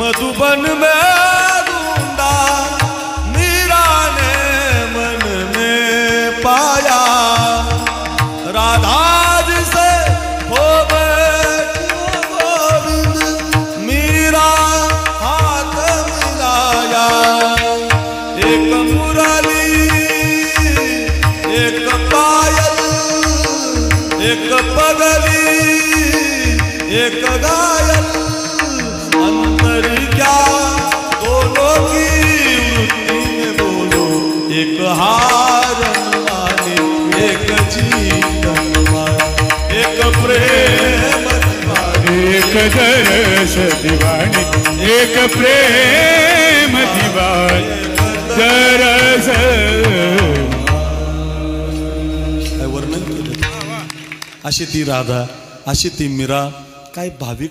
मधुबन में ढूंढा मीरा ने मन में पाया, राधा जिसे हो बैठो गोविंद मीरा हाथ मिलाया। एक मुरली एक पायल एक पगली एक घायल, अंतर क्या दोनों की वृत्ति में बोलो, एक हारन वाली एक जीतन वाली, एक प्रेम दीवानी एक दरस दीवानी, एक प्रेम दीवानी दरस। वर्णन केलं अशी ती राधा, अशी ती मीरा, काय भाविक